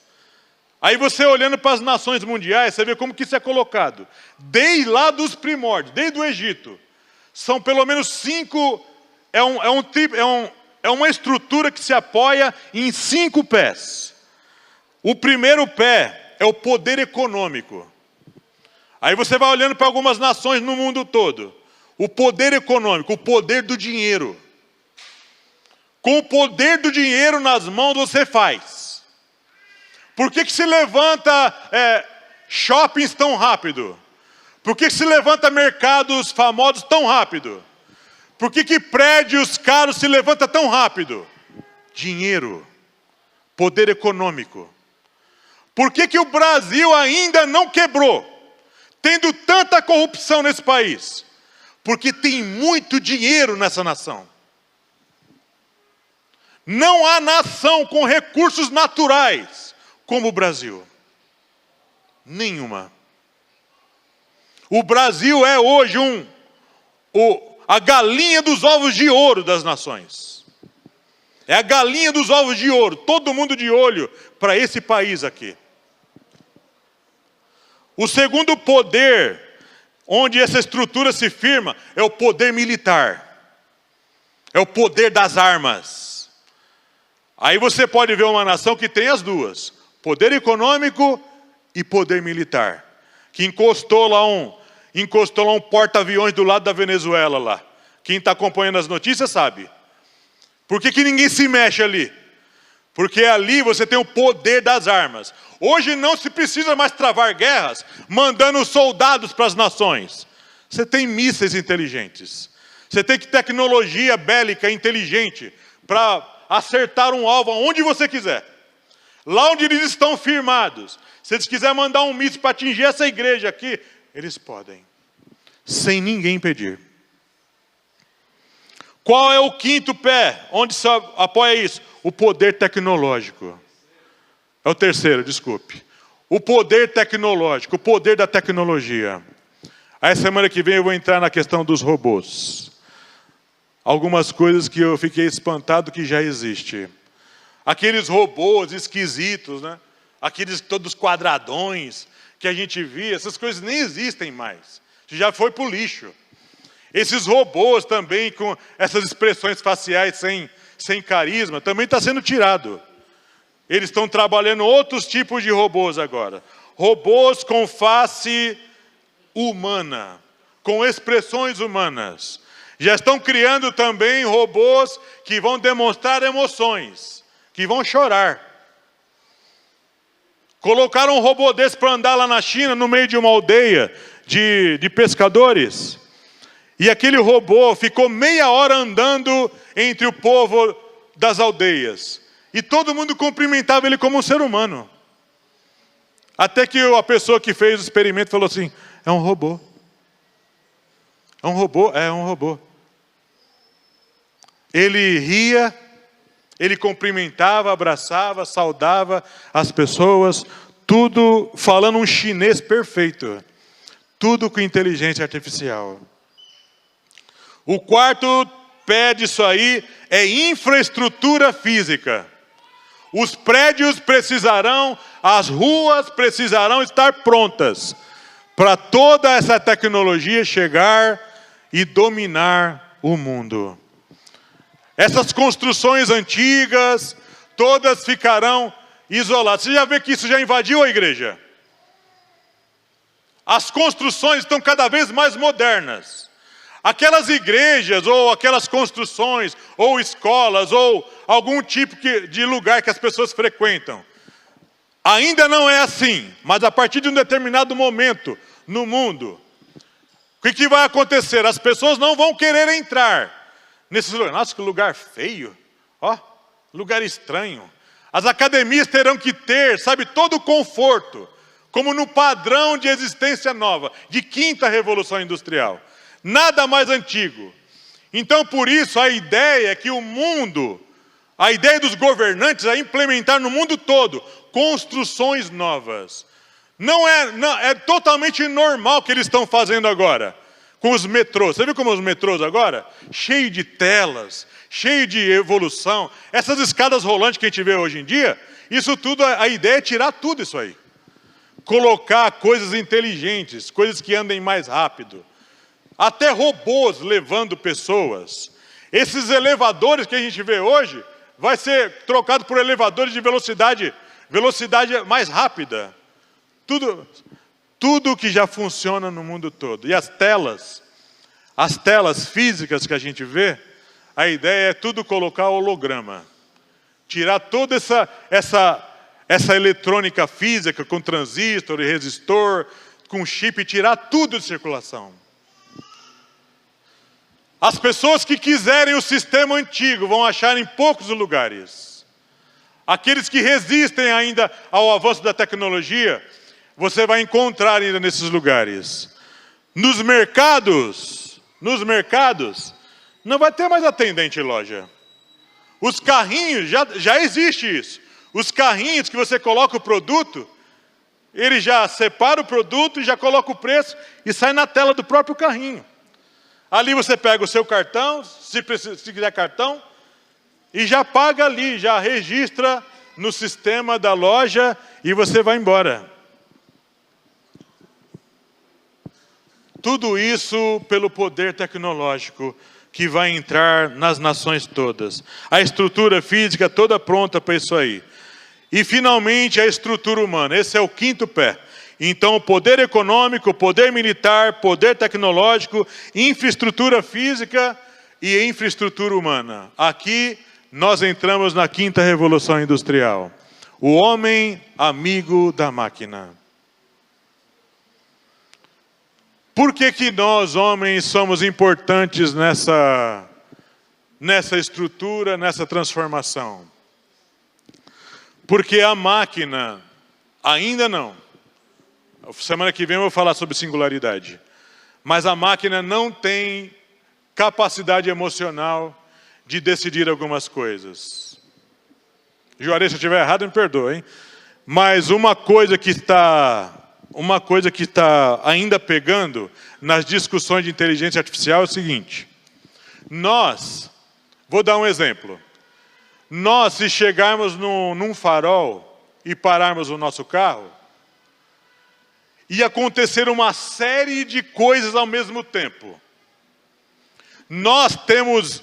Aí você olhando para as nações mundiais, você vê como que isso é colocado. Desde lá dos primórdios, desde o Egito. São pelo menos 5, é uma estrutura que se apoia em 5 pés. O primeiro pé é o poder econômico. Aí você vai olhando para algumas nações no mundo todo. O poder econômico, o poder do dinheiro. Com o poder do dinheiro nas mãos você faz. Por que se levanta shoppings tão rápido? Por que se levanta mercados famosos tão rápido? Por que prédios caros se levantam tão rápido? Dinheiro. Poder econômico. Por que o Brasil ainda não quebrou? Tendo tanta corrupção nesse país? Porque tem muito dinheiro nessa nação. Não há nação com recursos naturais como o Brasil? Nenhuma. O Brasil é hoje a galinha dos ovos de ouro das nações. É a galinha dos ovos de ouro, todo mundo de olho para esse país aqui. O segundo poder, onde essa estrutura se firma, é o poder militar. É o poder das armas. Aí você pode ver uma nação que tem as duas: poder econômico e poder militar. Que encostou lá um porta-aviões do lado da Venezuela lá. Quem está acompanhando as notícias sabe. Por que ninguém se mexe ali? Porque ali você tem o poder das armas. Hoje não se precisa mais travar guerras mandando soldados para as nações. Você tem mísseis inteligentes. Você tem tecnologia bélica inteligente para acertar um alvo aonde você quiser. Lá onde eles estão firmados. Se eles quiserem mandar um míssil para atingir essa igreja aqui, eles podem. Sem ninguém pedir. Qual é o quinto pé? Onde se apoia isso? O poder tecnológico. É o terceiro, desculpe. O poder tecnológico, o poder da tecnologia. Aí semana que vem eu vou entrar na questão dos robôs. Algumas coisas que eu fiquei espantado que já existe. Aqueles robôs esquisitos, né? Aqueles todos quadradões que a gente via, essas coisas nem existem mais. Já foi para o lixo. Esses robôs também com essas expressões faciais sem carisma, também está sendo tirado. Eles estão trabalhando outros tipos de robôs agora. Robôs com face humana, com expressões humanas. Já estão criando também robôs que vão demonstrar emoções, que vão chorar. Colocaram um robô desse para andar lá na China, no meio de uma aldeia de pescadores. E aquele robô ficou meia hora andando entre o povo das aldeias. E todo mundo cumprimentava ele como um ser humano. Até que a pessoa que fez o experimento falou assim: é um robô. É um robô? É um robô. Ele ria, ele cumprimentava, abraçava, saudava as pessoas, tudo falando um chinês perfeito. Tudo com inteligência artificial. O quarto pé disso aí é infraestrutura física. Os prédios precisarão, as ruas precisarão estar prontas para toda essa tecnologia chegar e dominar o mundo. Essas construções antigas, todas ficarão isoladas. Você já vê que isso já invadiu a igreja? As construções estão cada vez mais modernas. Aquelas igrejas, ou aquelas construções, ou escolas, ou algum tipo de lugar que as pessoas frequentam, ainda não é assim, mas a partir de um determinado momento no mundo, o que vai acontecer? As pessoas não vão querer entrar nesses lugares. Nossa, que lugar feio, ó, lugar estranho. As academias terão que ter, sabe, todo o conforto, como no padrão de existência nova, de quinta revolução industrial. Nada mais antigo. Então, por isso, a ideia é que o mundo, a ideia dos governantes é implementar no mundo todo construções novas. Não é totalmente normal o que eles estão fazendo agora com os metrôs. Você viu como os metrôs agora? Cheio de telas, cheio de evolução. Essas escadas rolantes que a gente vê hoje em dia, isso tudo, a ideia é tirar tudo isso aí. Colocar coisas inteligentes, coisas que andem mais rápido. Até robôs levando pessoas. Esses elevadores que a gente vê hoje, vai ser trocado por elevadores de velocidade mais rápida. Tudo que já funciona no mundo todo. E as telas físicas que a gente vê, a ideia é tudo colocar holograma. Tirar toda essa eletrônica física com transistor e resistor, com chip, tirar tudo de circulação. As pessoas que quiserem o sistema antigo vão achar em poucos lugares. Aqueles que resistem ainda ao avanço da tecnologia, você vai encontrar ainda nesses lugares. Nos mercados, não vai ter mais atendente em loja. Os carrinhos, já existe isso. Os carrinhos que você coloca o produto, ele já separa o produto e já coloca o preço e sai na tela do próprio carrinho. Ali você pega o seu cartão, se quiser cartão, e já paga ali, já registra no sistema da loja e você vai embora. Tudo isso pelo poder tecnológico que vai entrar nas nações todas. A estrutura física toda pronta para isso aí. E, finalmente, a estrutura humana. Esse é o quinto pé. Então, poder econômico, poder militar, poder tecnológico, infraestrutura física e infraestrutura humana. Aqui, nós entramos na quinta revolução industrial. O homem amigo da máquina. Por que nós, homens, somos importantes nessa estrutura, nessa transformação? Porque a máquina, ainda não. Semana que vem eu vou falar sobre singularidade. Mas a máquina não tem capacidade emocional de decidir algumas coisas. Juarez, se eu estiver errado, me perdoa, hein? Mas uma coisa que está ainda pegando nas discussões de inteligência artificial é o seguinte. Vou dar um exemplo. Nós, se chegarmos num farol e pararmos o nosso carro, ia acontecer uma série de coisas ao mesmo tempo. Nós temos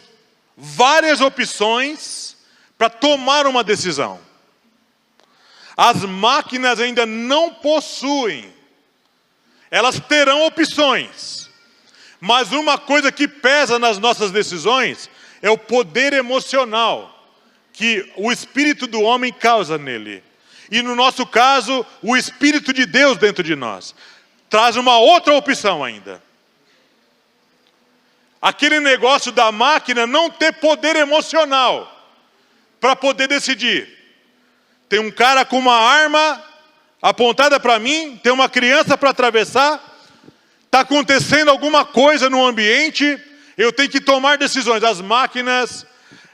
várias opções para tomar uma decisão. As máquinas ainda não possuem. Elas terão opções. Mas uma coisa que pesa nas nossas decisões é o poder emocional que o Espírito do homem causa nele. E no nosso caso, o Espírito de Deus dentro de nós traz uma outra opção ainda. Aquele negócio da máquina não ter poder emocional para poder decidir. Tem um cara com uma arma apontada para mim, tem uma criança para atravessar, está acontecendo alguma coisa no ambiente, eu tenho que tomar decisões. As máquinas,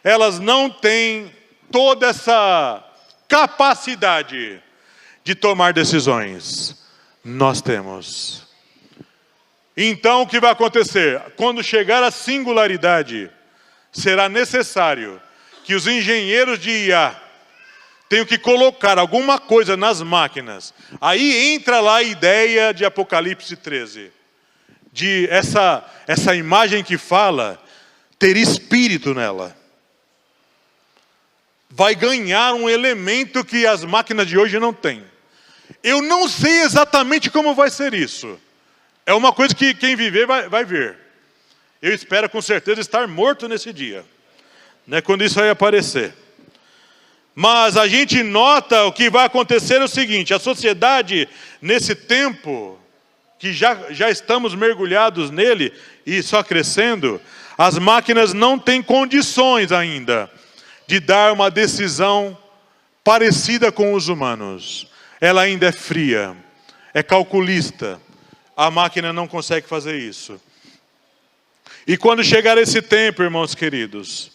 elas não têm toda essa capacidade de tomar decisões. Nós temos. Então, o que vai acontecer? Quando chegar a singularidade, será necessário que os engenheiros de IA tenham que colocar alguma coisa nas máquinas. Aí entra lá a ideia de Apocalipse 13. De essa imagem que fala, ter espírito nela. Vai ganhar um elemento que as máquinas de hoje não têm. Eu não sei exatamente como vai ser isso. É uma coisa que quem viver vai ver. Eu espero com certeza estar morto nesse dia, né, quando isso aí aparecer. Mas a gente nota o que vai acontecer é o seguinte: a sociedade, nesse tempo, que já estamos mergulhados nele e só crescendo, as máquinas não têm condições ainda de dar uma decisão parecida com os humanos. Ela ainda é fria, é calculista. A máquina não consegue fazer isso. E quando chegar esse tempo, irmãos queridos,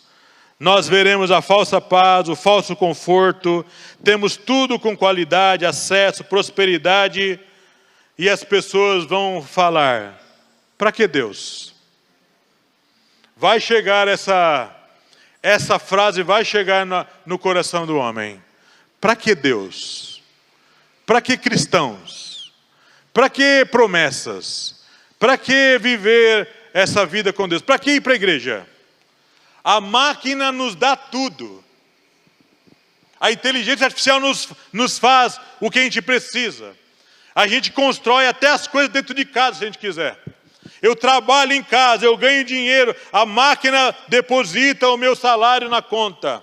nós veremos a falsa paz, o falso conforto, temos tudo com qualidade, acesso, prosperidade, e as pessoas vão falar: para que Deus? Vai chegar essa frase, vai chegar no coração do homem. Para que Deus? Para que cristãos? Para que promessas? Para que viver essa vida com Deus? Para que ir para a igreja? A máquina nos dá tudo. A inteligência artificial nos faz o que a gente precisa. A gente constrói até as coisas dentro de casa, se a gente quiser. Eu trabalho em casa, eu ganho dinheiro, a máquina deposita o meu salário na conta.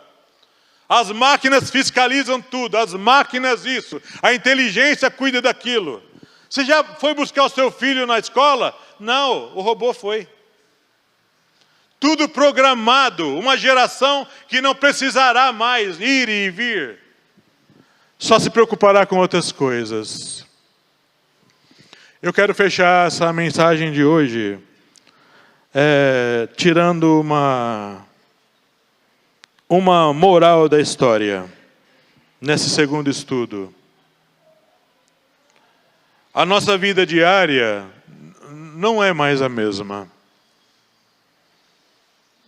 As máquinas fiscalizam tudo, as máquinas isso. A inteligência cuida daquilo. Você já foi buscar o seu filho na escola? Não, o robô foi. Tudo programado, uma geração que não precisará mais ir e vir. Só se preocupará com outras coisas. Eu quero fechar essa mensagem de hoje tirando uma moral da história. nesse segundo estudo. A nossa vida diária não é mais a mesma.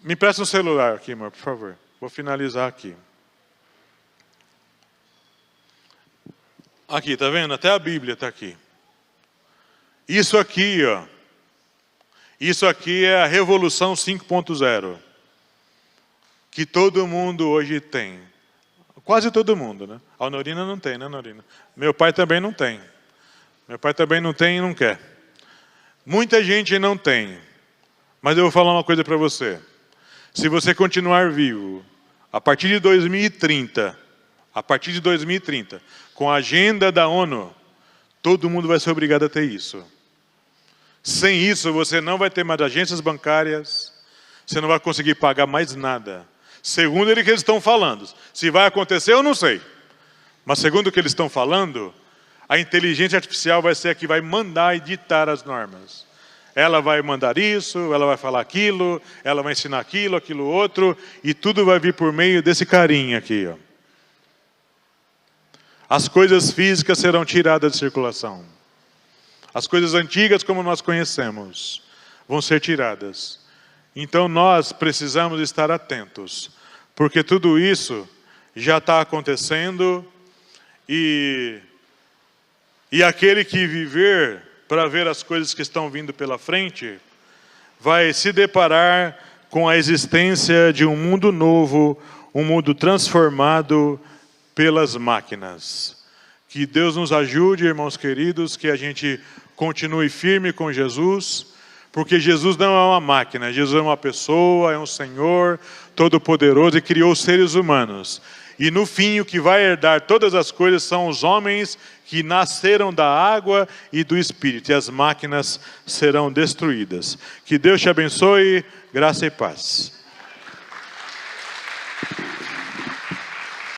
Me presta um celular aqui, amor, por favor. Vou finalizar aqui. Aqui, tá vendo? Até a Bíblia está aqui. Isso aqui, ó. Isso aqui é a Revolução 5.0. Que todo mundo hoje tem. Quase todo mundo, né? A Norina não tem, né, Norina? Meu pai também não tem. Meu pai também não tem e não quer. Muita gente não tem. Mas eu vou falar uma coisa para você. Se você continuar vivo, a partir de 2030, com a agenda da ONU, todo mundo vai ser obrigado a ter isso. Sem isso, você não vai ter mais agências bancárias, você não vai conseguir pagar mais nada. Segundo o que eles estão falando. Se vai acontecer, eu não sei. Mas segundo o que eles estão falando, a inteligência artificial vai ser a que vai mandar e ditar as normas. Ela vai mandar isso, ela vai falar aquilo, ela vai ensinar aquilo, aquilo outro, e tudo vai vir por meio desse carinha aqui, ó. As coisas físicas serão tiradas de circulação. As coisas antigas, como nós conhecemos, vão ser tiradas. Então nós precisamos estar atentos, porque tudo isso já está acontecendo, e aquele que viver para ver as coisas que estão vindo pela frente, vai se deparar com a existência de um mundo novo, um mundo transformado pelas máquinas. Que Deus nos ajude, irmãos queridos, que a gente continue firme com Jesus, porque Jesus não é uma máquina, Jesus é uma pessoa, é um Senhor todo-poderoso e criou seres humanos. E no fim, o que vai herdar todas as coisas são os homens que nasceram da água e do Espírito, e as máquinas serão destruídas. Que Deus te abençoe, graça e paz.